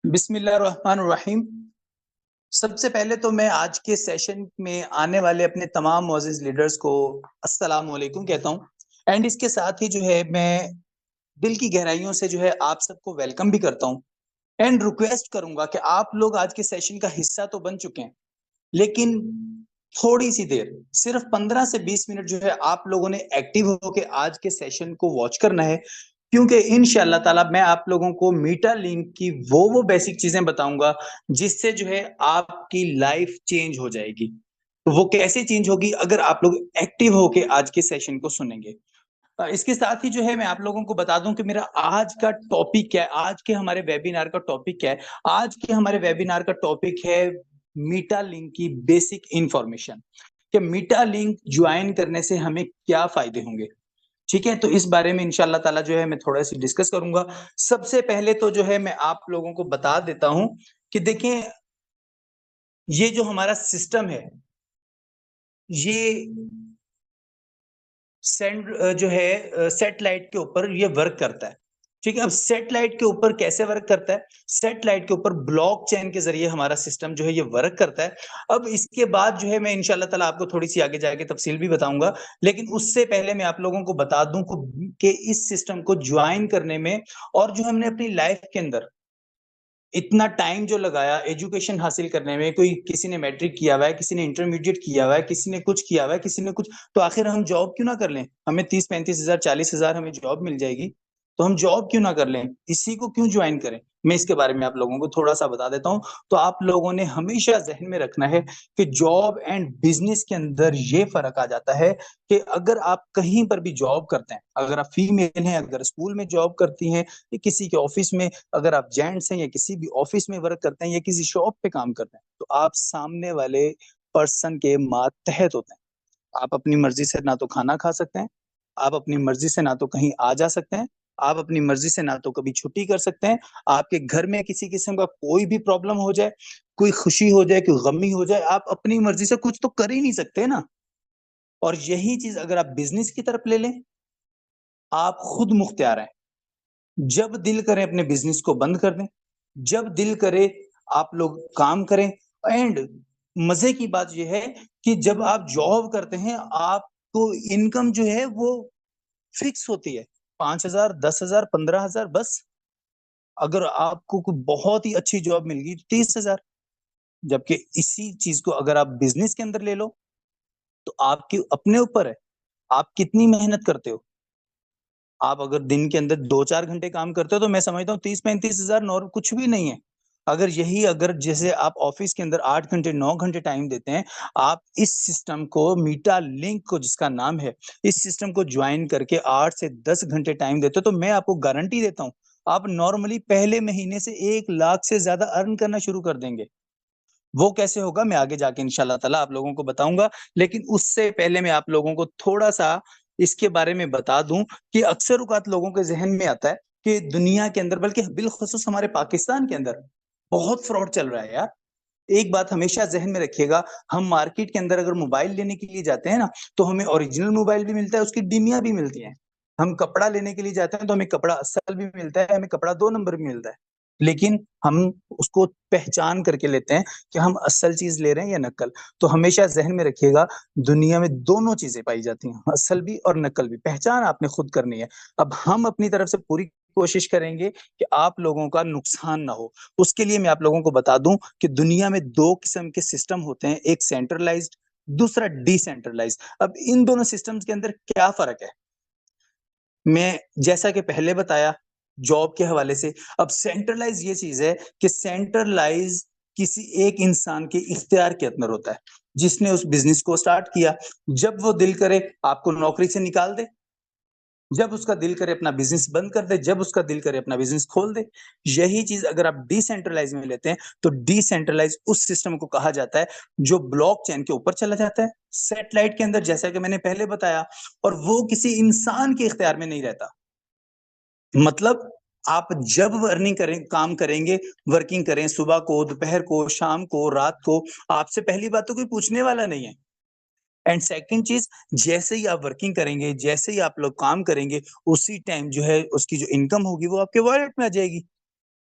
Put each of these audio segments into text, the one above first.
बिस्मिल्लाहिर्रहमानिर्रहीम। सबसे पहले तो मैं आज के सेशन में आने वाले अपने तमाम मोअज़्ज़िज़ लीडर्स को अस्सलाम वालेकुम कहता हूँ एंड इसके साथ ही जो है मैं दिल की गहराइयों से जो है आप सबको वेलकम भी करता हूँ एंड रिक्वेस्ट करूँगा कि आप लोग आज के सेशन का हिस्सा तो बन चुके हैं, लेकिन थोड़ी-सी देर, सिर्फ 15 से 20 मिनट जो है आप लोगों ने एक्टिव होके आज के सेशन को वॉच करना है, क्योंकि इंशाअल्लाह ताला मैं आप लोगों को मीटा लिंक की वो बेसिक चीज़ें बताऊँगा, जिससे जो है आपकी लाइफ चेंज हो जाएगी। तो वो कैसे चेंज होगी अगर आप लोग एक्टिव होके आज के सेशन को सुनेंगे। इसके साथ ही जो है मैं आप लोगों को बता दूँ कि मेरा आज का टॉपिक क्या है, आज के हमारे वेबिनार का टॉपिक क्या है। आज के हमारे वेबिनार का टॉपिक है मीटा लिंक की बेसिक इन्फॉर्मेशन, कि मीटा लिंक जॉइन करने से हमें क्या फ़ायदे होंगे, ठीक है? तो इस बारे में इंशाअल्लाह ताला जो है मैं थोड़ा-सा डिस्कस करूँगा। सबसे पहले तो जो है मैं आप लोगों को बता देता हूँ कि देखें, ये जो हमारा सिस्टम है, ये जो है सैटेलाइट के ऊपर ये वर्क करता है, ठीक है? अब सैटेलाइट के ऊपर कैसे वर्क करता है? सैटेलाइट के ऊपर ब्लॉकचेन के ज़रिए हमारा सिस्टम जो है ये वर्क करता है। अब इसके बाद जो है मैं इंशाअल्लाह ताला आपको थोड़ी-सी आगे जाके तफ़सील भी बताऊँगा, लेकिन उससे पहले मैं आप लोगों को बता दूँ कि इस सिस्टम को जॉइन करने में और जो हमने अपनी लाइफ़ के अंदर इतना टाइम जो लगाया एजुकेशन हासिल करने में, कोई किसी ने मैट्रिक किया हुआ है, किसी ने इंटरमीडिएट किया हुआ है, किसी ने कुछ किया हुआ है, किसी ने कुछ, तो आखिर हम जॉब क्यों ना कर लें? हमें 30-35 हज़ार, 40 हज़ार हमें जॉब मिल जाएगी, तो हम जॉब क्यों ना कर लें? इसी को क्यों जॉइन करें? मैं इसके बारे में आप लोगों को थोड़ा-सा बता देता हूँ। तो आप लोगों ने हमेशा ज़हन में रखना है कि जॉब एंड बिज़नेस के अंदर ये फ़र्क आ जाता है कि अगर आप कहीं पर भी जॉब करते हैं, अगर आप फीमेल हैं, अगर स्कूल में जॉब करती हैं, या किसी के ऑफ़िस में, अगर आप जेंट्स हैं या किसी भी ऑफ़िस में वर्क करते हैं या किसी शॉप पे काम करते हैं, तो आप सामने वाले पर्सन के मातहत होते हैं। आप अपनी मर्ज़ी से ना तो खाना खा सकते हैं, आप अपनी मर्ज़ी से ना तो कहीं आ जा सकते हैं, आप अपनी मर्ज़ी से ना तो कभी छुट्टी कर सकते हैं। आपके घर में किसी किस्म का कोई भी प्रॉब्लम हो जाए, कोई खुशी हो जाए, कोई गमी हो जाए, आप अपनी मर्ज़ी से कुछ तो कर ही नहीं सकते ना। और यही चीज़ अगर आप बिज़नेस की तरफ ले लें, आप खुद मुख्तियार हैं। जब दिल करे अपने बिज़नेस को बंद कर दें, जब दिल करे आप लोग काम करें एंड मज़े की बात ये है कि जब आप जॉब करते हैं, आपको इनकम जो है वो फिक्स होती है। 5,000, 10,000, 15,000 बस। अगर आपको कोई बहुत ही अच्छी जॉब मिल गई तो 30,000। जबकि इसी चीज़ को अगर आप बिज़नेस के अंदर ले लो, तो आपके अपने ऊपर है, आप कितनी मेहनत करते हो। आप अगर दिन के अंदर 2-4 घंटे काम करते हो तो मैं समझता हूँ 30-35 हज़ार नॉर कुछ भी नहीं है। अगर जैसे आप ऑफ़िस के अंदर 8 घंटे, 9 घंटे टाइम देते हैं, आप इस सिस्टम को मीटा लिंक को जिसका नाम है, इस सिस्टम को जॉइन करके 8 से 10 घंटे टाइम देते हो तो मैं आपको गारंटी देता हूँ, आप नॉर्मली पहले महीने से 1 लाख से ज़्यादा अर्न करना शुरू कर देंगे। वो कैसे होगा मैं आगे जाके इंशाअल्लाह ताला आप लोगों को बताऊँगा। लेकिन उससे पहले मैं आप लोगों को थोड़ा-सा इसके बारे में बता दूँ कि अक्सर औक़ात लोगों के ज़हन में आता है कि दुनिया के अंदर बल्कि बिलख़ुसूस हमारे पाकिस्तान के अंदर बहुत फ्रॉड चल रहा है यार। एक बात हमेशा ज़हन में रखिएगा, हम मार्केट के अंदर अगर मोबाइल लेने के लिए जाते हैं ना, तो हमें ओरिजिनल मोबाइल भी मिलता है, उसकी डिमियाँ भी मिलती हैं। हम कपड़ा लेने के लिए जाते हैं, तो हमें कपड़ा अस्सल भी मिलता है, हमें कपड़ा 2 नंबर भी मिलता है। लेकिन हम उसको पहचान करके लेते हैं कि हम असल चीज़ ले रहे हैं या नकल। तो हमेशा ज़हन में रखिएगा, दुनिया में दोनों चीज़ें पाई जाती हैं, असल भी और नकल भी। पहचान आपने खुद करनी है। अब हम अपनी तरफ से पूरी कोशिश करेंगे कि आप लोगों का नुकसान ना हो। उसके लिए मैं आप लोगों को बता दूँ कि दुनिया में 2 किस्म के सिस्टम होते हैं, एक सेंट्रलाइज़्ड, दूसरा डिसेंट्रलाइज़्ड। अब इन दोनों सिस्टम्स के अंदर क्या फ़र्क है? मैं जैसा कि पहले बताया जॉब के हवाले से, अब सेंट्रलाइज़ ये चीज़ है कि सेंट्रलाइज़ किसी एक इंसान के इख्तियार के अंदर होता है, जिसने उस बिज़नेस को स्टार्ट किया। जब वो दिल करे आपको नौकरी से निकाल दे, जब उसका दिल करे अपना बिज़नेस बंद कर दे, जब उसका दिल करे अपना बिज़नेस खोल दे। यही चीज़ अगर आप डिसेंट्रलाइज़ में लेते हैं, तो डिसेंट्रलाइज़ उस सिस्टम को कहा जाता है, जो ब्लॉकचेन के ऊपर चला जाता है, सैटेलाइट के अंदर जैसा कि मैंने पहले बताया और वो किसी इंसान के इख्तियार में नहीं रहता। मतलब आप जब अर्निंग करें काम करेंगे, वर्किंग करें सुबह को, दोपहर को, शाम को, रात को, आपसे पहली बात तो कोई पूछने वाला नहीं है। एंड सेकंड चीज़ जैसे ही आप वर्किंग करेंगे, जैसे ही आप लोग काम करेंगे, उसी टाइम जो है उसकी जो इनकम होगी वो आपके वॉलेट में आ जाएगी।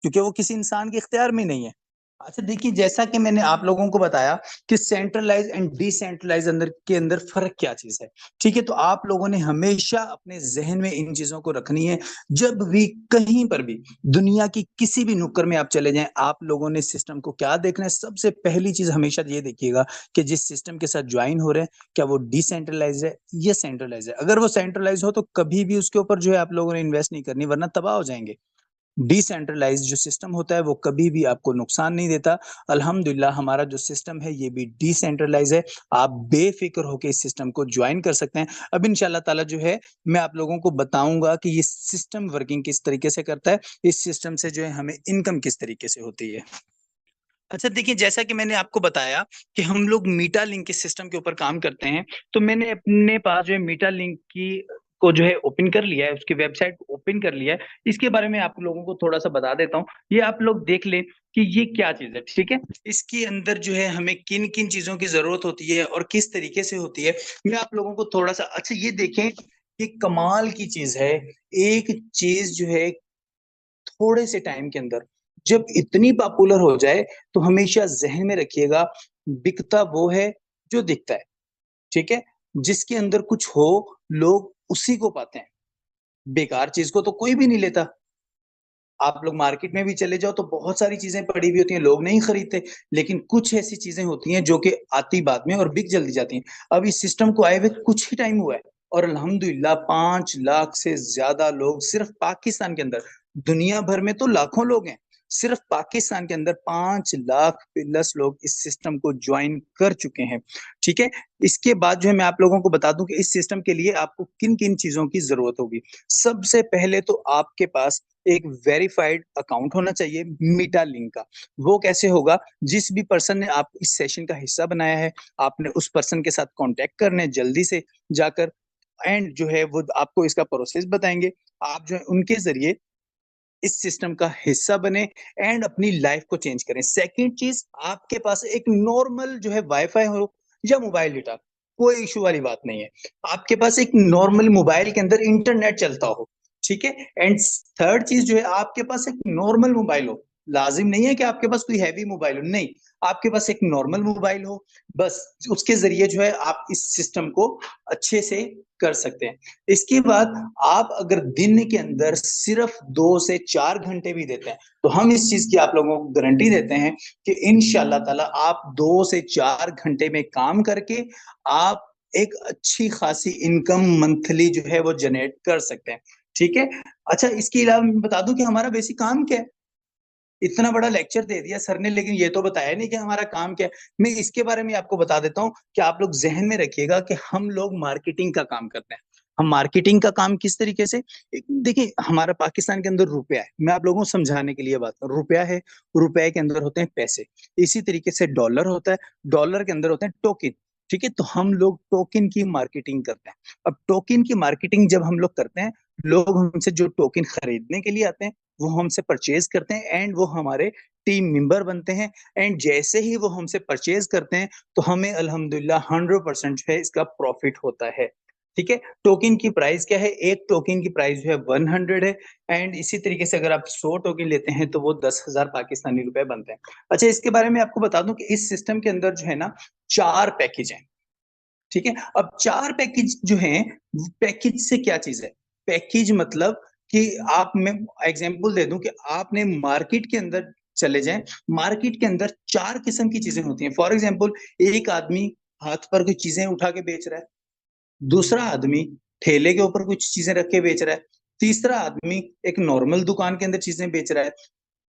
क्योंकि वो किसी इंसान के इख्तियार में नहीं है। अच्छा देखिए, जैसा कि मैंने आप लोगों को बताया कि सेंट्रलाइज एंड डिसेंट्रलाइज अंदर फर्क क्या चीज है, ठीक है। तो आप लोगों ने हमेशा अपने जहन में इन चीजों को रखनी है। जब भी कहीं पर भी दुनिया की किसी भी नुक्कड़ में आप चले जाएं, आप लोगों ने सिस्टम को क्या देखना है, सबसे पहली चीज हमेशा ये देखिएगा कि जिस सिस्टम के साथ ज्वाइन हो रहे हैं, क्या वो डिसेंट्रलाइज है या सेंट्रलाइज है। अगर वो सेंट्रलाइज हो तो कभी भी उसके ऊपर जो है आप लोगों ने इन्वेस्ट नहीं करनी, वरना तबाह हो जाएंगे। डिसेंट्रलाइज जो सिस्टम होता है वो कभी भी आपको नुकसान नहीं देता। अल्हम्दुलिल्लाह हमारा जो सिस्टम है ये भी डिसेंट्रलाइज है। आप बेफिक्र होकर इस सिस्टम को ज्वाइन कर सकते हैं। अब इंशाल्लाह ताला जो है मैं आप लोगों को बताऊंगा कि ये सिस्टम वर्किंग किस तरीके से करता है, इस सिस्टम से जो है हमें इनकम किस तरीके से होती है। अच्छा देखिए, जैसा कि मैंने आपको बताया कि हम लोग मीटा लिंक के सिस्टम के ऊपर काम करते हैं, तो मैंने अपने पास जो है मीटा लिंक की को जो है ओपन कर लिया है, उसकी वेबसाइट ओपन कर लिया है। इसके बारे में आप लोगों को थोड़ा सा बता देता हूँ, ये आप लोग देख लें कि ये क्या चीज है, ठीक है। इसके अंदर जो है हमें किन किन चीजों की जरूरत होती है और किस तरीके से होती है, मैं आप लोगों को थोड़ा सा, अच्छा ये देखें कि कमाल की चीज है। एक चीज जो है थोड़े से टाइम के अंदर जब इतनी पॉपुलर हो जाए, तो हमेशा जहन में रखिएगा, बिकता वो है जो दिखता है, ठीक है। जिसके अंदर कुछ हो, लोग उसी को पाते हैं। बेकार चीज को तो कोई भी नहीं लेता। आप लोग मार्केट में भी चले जाओ तो बहुत सारी चीजें पड़ी हुई होती हैं, लोग नहीं खरीदते। लेकिन कुछ ऐसी चीजें होती हैं जो कि आती बाद में और बिक जल्दी जाती हैं। अब इस सिस्टम को आए हुए कुछ ही टाइम हुआ है, और अल्हम्दुलिल्लाह 5 लाख से ज्यादा लोग सिर्फ पाकिस्तान के अंदर, दुनिया भर में तो लाखों लोग हैं, सिर्फ पाकिस्तान के अंदर 5 लाख प्लस लोग इस सिस्टम को ज्वाइन कर चुके हैं, ठीक है। इसके बाद जो है मैं आप लोगों को बता दूं कि इस सिस्टम के लिए आपको किन किन चीजों की जरूरत होगी। सबसे पहले तो आपके पास एक वेरीफाइड अकाउंट होना चाहिए मीटा लिंक का। वो कैसे होगा, जिस भी पर्सन ने आप इस सेशन का हिस्सा बनाया है, आपने उस पर्सन के साथ कांटेक्ट करने जल्दी से जाकर, एंड जो है वो आपको इसका प्रोसेस बताएंगे। आप जो है उनके जरिए इस सिस्टम का हिस्सा बने एंड अपनी लाइफ को चेंज करें। सेकंड चीज, आपके पास एक नॉर्मल जो है वाईफाई हो या मोबाइल डेटा, कोई इशू वाली बात नहीं है। आपके पास एक नॉर्मल मोबाइल के अंदर इंटरनेट चलता हो, ठीक है। एंड थर्ड चीज जो है, आपके पास एक नॉर्मल मोबाइल हो। लाजिम नहीं है कि आपके पास कोई हैवी मोबाइल हो, नहीं, आपके पास एक नॉर्मल मोबाइल हो, बस उसके जरिए जो है आप इस सिस्टम को अच्छे से कर सकते हैं। इसके बाद आप अगर दिन के अंदर सिर्फ 2 से 4 घंटे भी देते हैं, तो हम इस चीज की आप लोगों को गारंटी देते हैं कि इंशाल्लाह ताला आप 2 से 4 घंटे में काम करके आप एक अच्छी खासी इनकम मंथली जो है वो जनरेट कर सकते हैं, ठीक है। अच्छा, इसके अलावा मैं बता दूं कि हमारा बेसिक काम क्या है। इतना बड़ा लेक्चर दे दिया सर ने, लेकिन ये तो बताया नहीं कि हमारा काम क्या है। मैं इसके बारे में आपको बता देता हूँ कि आप लोग जहन में रखिएगा कि हम लोग मार्केटिंग का काम करते हैं। हम मार्केटिंग का काम किस तरीके से, देखिए हमारा पाकिस्तान के अंदर रुपया है, मैं आप लोगों को समझाने के लिए बात करूं, रुपया है, रुपए के अंदर होते हैं पैसे। इसी तरीके से डॉलर होता है, डॉलर के अंदर होते हैं टोकन, ठीक है। तो हम लोग टोकन की मार्केटिंग करते हैं। अब टोकन की मार्केटिंग जब हम लोग करते हैं, लोग हमसे जो टोकन खरीदने के लिए आते हैं वो हमसे परचेज करते हैं एंड वो हमारे टीम मेंबर बनते हैं। एंड जैसे ही वो हमसे परचेज करते हैं, तो हमें अल्हम्दुलिल्लाह 100% जो है इसका प्रॉफिट होता है, ठीक है। टोकन की प्राइस क्या है, एक टोकन की प्राइस जो है 100 है। एंड इसी तरीके से अगर आप 100 टोकन लेते हैं तो वो 10,000 पाकिस्तानी रुपए बनते हैं। अच्छा, इसके बारे में आपको बता दूं कि इस सिस्टम के अंदर जो है ना 4 पैकेज हैं, ठीक है। अब 4 पैकेज जो हैं, पैकेज से क्या चीज है, पैकेज मतलब कि आप, मैं एग्जांपल दे दूं कि आपने मार्केट के अंदर चले जाएं, मार्केट के अंदर 4 किस्म की चीजें होती हैं। फॉर एग्जांपल, एक आदमी हाथ पर कोई चीजें उठा के बेच रहा है, दूसरा आदमी ठेले के ऊपर कुछ चीजें रख के बेच रहा है, तीसरा आदमी एक नॉर्मल दुकान के अंदर चीजें बेच रहा है,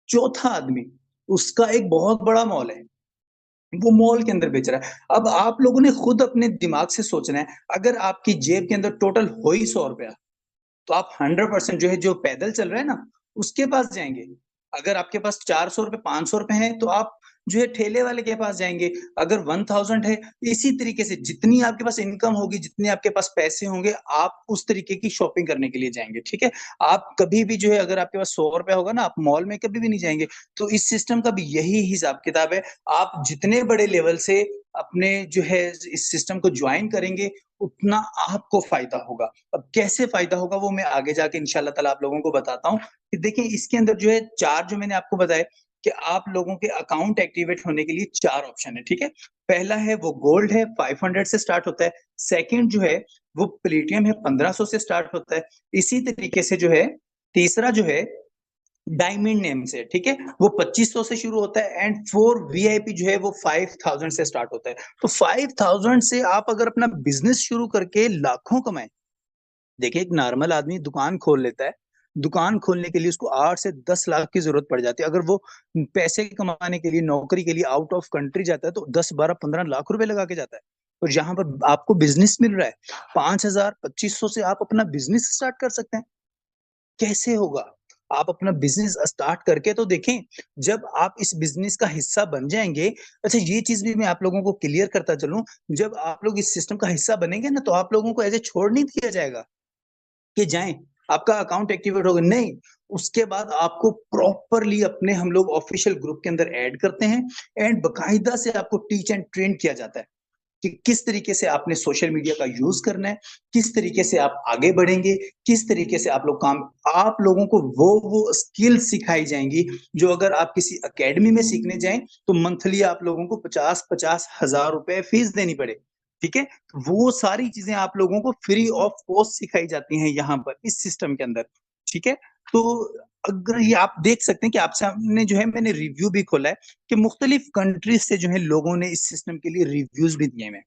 चौथा आदमी उसका एक बहुत बड़ा मॉल है, वो मॉल के अंदर बेच रहा है। अब आप लोगों ने खुद अपने दिमाग से सोचना है, अगर आपकी जेब के अंदर टोटल हो ही 100 रुपया, तो आप 100% जो है, जो पैदल चल रहा है ना, उसके पास जाएंगे। अगर आपके पास 400 रुपए 500 रुपए हैं, तो आप जो है ठेले वाले के पास जाएंगे। अगर 1000 है, इसी तरीके से जितनी आपके पास इनकम होगी, जितने आपके पास पैसे होंगे, आप उस तरीके की शॉपिंग करने के लिए जाएंगे, ठीक है। आप कभी भी जो है, अगर आपके पास 100 रुपया होगा ना, आप मॉल में कभी भी नहीं जाएंगे। तो इस सिस्टम का भी यही हिसाब किताब है। आप जितने बड़े लेवल से अपने जो है इस सिस्टम को ज्वाइन करेंगे, उतना आपको फ़ायदा होगा। अब कैसे फ़ायदा होगा वो मैं आगे जाके इंशाअल्लाह ताला आप लोगों को बताता हूँ। कि देखिए इसके अंदर जो है 4 जो मैंने आपको बताए कि आप लोगों के अकाउंट एक्टिवेट होने के लिए 4 ऑप्शन है, ठीक है? पहला है वो गोल्ड है 500 से स्टार्ट होता है। सेकंड जो है वो प्लेटिनम है 1500 से स्टार्ट होता है। इसी तरीके से जो है तीसरा जो है डायमंड नेम से, ठीक है? वो 2500 से शुरू होता है एंड 4 वीआईपी जो है वो 5000 से स्टार्ट होता है। तो 5000 से आप अगर अपना बिज़नेस शुरू करके लाखों कमाएँ, देखिए एक नॉर्मल आदमी दुकान खोल लेता है, दुकान खोलने के लिए उसको 8 से 10 लाख की ज़रूरत पड़ जाती है। अगर वो पैसे कमाने के लिए, नौकरी के लिए आउट ऑफ कंट्री जाता है तो 10, 12, 15 लाख रुपए लगा के जाता है। और जहाँ पर आपको बिज़नेस मिल रहा है, 5000, 2500 से आप अपना बिज़नेस स्टार्ट कर सकते हैं। कैसे होगा? आप अपना बिज़नेस स्टार्ट करके तो देखें, जब आप इस बिज़नेस का हिस्सा बन जाएँगे अच्छा ये चीज़ भी मैं आप लोगों को क्लियर करता चलूँ, जब आप लोग इस सिस्टम का हिस्सा बनेंगे ना, तो आप लोगों को ऐसे छोड़ नहीं दिया जाएगा कि जाएँ, आपका अकाउंट एक्टिवेट होगा, नहीं। उसके बाद आपको प्रॉपरली अपने हम लोग ऑफ़िशियल ग्रुप के अंदर ऐड करते हैं एंड बाकायदा से आपको टीच एंड ट्रेन किया जाता है। कि किस तरीके से आपने सोशल मीडिया का यूज़ करना है, किस तरीके से आप आगे बढ़ेंगे, किस तरीके से आप लोग काम आप लोगों को वो स्किल्स सिखाई जाएँगी, जो अगर आप किसी अकेडमी में सीखने जाएँ, तो मंथली आप लोगों को 50-50 हज़ार रुपए फीस देनी पड़े, ठीक है? वो सारी चीज़ें आप लोगों को फ्री ऑफ कॉस्ट सिखाई जाती हैं यहाँ पर, इस सिस्टम के अंदर, ठीक है? तो अगर ये आप देख सकते हैं कि आप सामने जो है मैंने रिव्यू भी खोला है कि मुख्तलिफ कंट्रीज़ से जो है लोगों ने इस सिस्टम के लिए रिव्यूज़ भी दिए हुए हैं।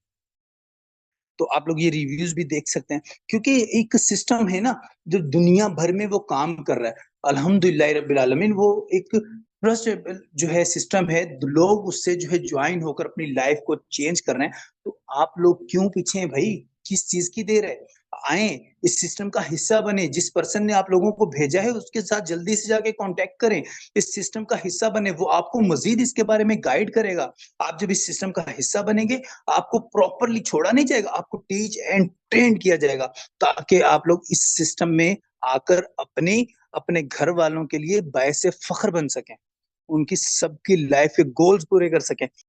तो आप लोग ये रिव्यूज़ भी देख सकते हैं क्योंकि एक सिस्टम है ना, जो दुनिया भर में वो काम कर रहा है। अल्हम्दुलिल्लाह रब्बिल आलमीन वो एक ट्रस्टेबल जो है सिस्टम है, लोग उससे जो है जॉइन होकर अपनी लाइफ़ को चेंज कर रहे हैं। तो आप लोग क्यों पीछे हैं भई? किस चीज़ की देर है? आएँ, इस सिस्टम का हिस्सा बनें, जिस पर्सन ने आप लोगों को भेजा है उसके साथ जल्दी से जाके कॉन्टैक्ट करें। इस सिस्टम का हिस्सा बनें, वो आपको मज़ीद इसके बारे में गाइड करेगा। आप जब इस सिस्टम का हिस्सा बनेंगे आपको प्रॉपरली छोड़ा नहीं जाएगा, आपको टीच एंड ट्रेन किया जाएगा ताकि आप लोग इस सिस्टम में आकर अपने घर वालों के लिए बायसे फ़ख्र बन सकें। उनकी सबकी लाइफ़ के गोल्स पूरे कर सकें।